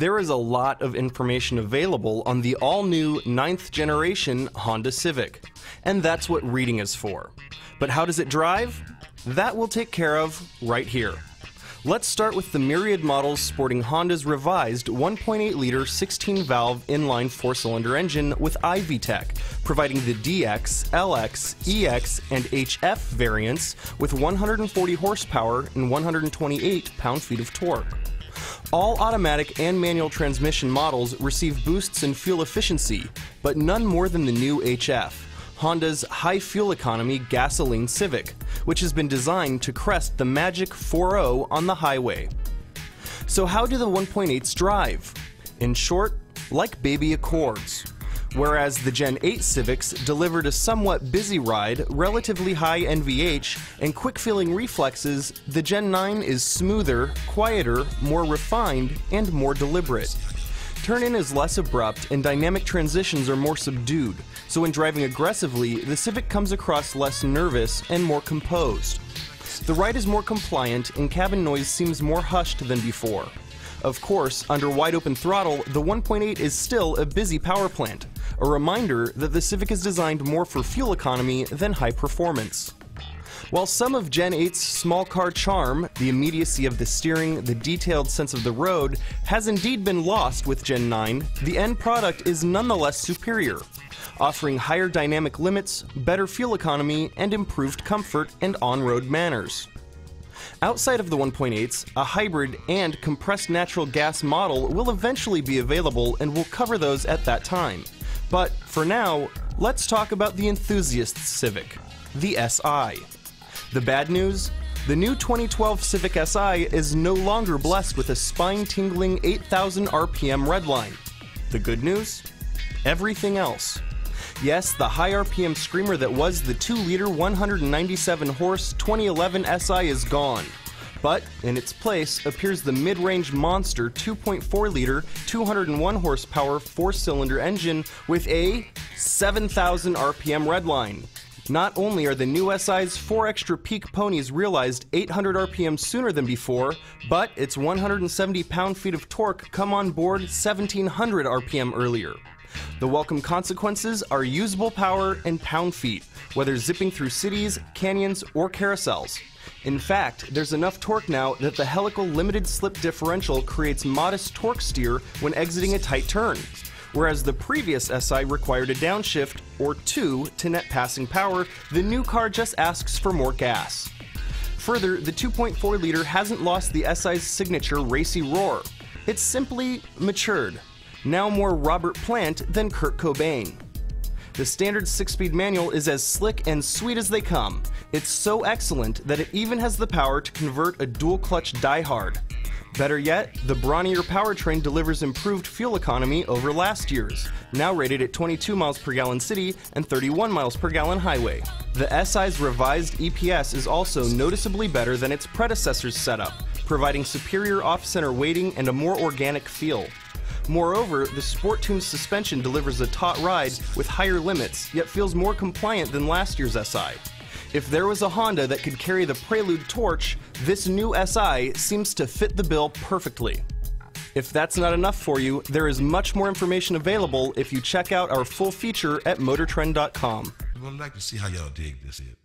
There is a lot of information available on the all-new 9th generation Honda Civic, and that's what reading is for. But how does it drive? That we'll take care of right here. Let's start with the myriad models sporting Honda's revised 1.8-liter 16-valve inline 4-cylinder engine with iVTEC, providing the DX, LX, EX, and HF variants with 140 horsepower and 128 pound-feet of torque. All automatic and manual transmission models receive boosts in fuel efficiency, but none more than the new HF, Honda's high fuel economy gasoline Civic, which has been designed to crest the magic 4.0 on the highway. So how do the 1.8s drive? In short, like baby Accords. Whereas the Gen 8 Civics delivered a somewhat busy ride, relatively high NVH, and quick-feeling reflexes, the Gen 9 is smoother, quieter, more refined, and more deliberate. Turn-in is less abrupt and dynamic transitions are more subdued, so when driving aggressively, the Civic comes across less nervous and more composed. The ride is more compliant and cabin noise seems more hushed than before. Of course, under wide-open throttle, the 1.8 is still a busy power plant, a reminder that the Civic is designed more for fuel economy than high performance. While some of Gen 8's small car charm, the immediacy of the steering, the detailed sense of the road, has indeed been lost with Gen 9, the end product is nonetheless superior, offering higher dynamic limits, better fuel economy, and improved comfort and on-road manners. Outside of the 1.8s, a hybrid and compressed natural gas model will eventually be available and we'll cover those at that time. But for now, let's talk about the enthusiast Civic, the SI. The bad news? The new 2012 Civic Si is no longer blessed with a spine-tingling 8,000 RPM redline. The good news? Everything else. Yes, the high RPM screamer that was the 2-liter 197-horse 2011 SI is gone. But in its place appears the mid-range monster 2.4-liter 201 horsepower 4-cylinder engine with a 7,000 RPM redline. Not only are the new SI's 4 extra peak ponies realized 800 RPM sooner than before, but its 170 pound-feet of torque come on board 1,700 RPM earlier. The welcome consequences are usable power and pound-feet, whether zipping through cities, canyons, or carousels. In fact, there's enough torque now that the helical limited slip differential creates modest torque steer when exiting a tight turn, whereas the previous SI required a downshift or 2 to net passing power. The new car just asks for more gas. Further, the 2.4-liter hasn't lost the SI's signature racy roar. It's simply matured. Now more Robert Plant than Kurt Cobain. The standard 6-speed manual is as slick and sweet as they come. It's so excellent that it even has the power to convert a dual-clutch diehard. Better yet, the brawnier powertrain delivers improved fuel economy over last year's, now rated at 22 miles per gallon city and 31 miles per gallon highway. The SI's revised EPS is also noticeably better than its predecessor's setup, providing superior off-center weighting and a more organic feel. Moreover, the sport-tuned suspension delivers a taut ride with higher limits, yet feels more compliant than last year's SI. If there was a Honda that could carry the Prelude torch, this new SI seems to fit the bill perfectly. If that's not enough for you, there is much more information available if you check out our full feature at motortrend.com. We'd like to see how y'all dig this is.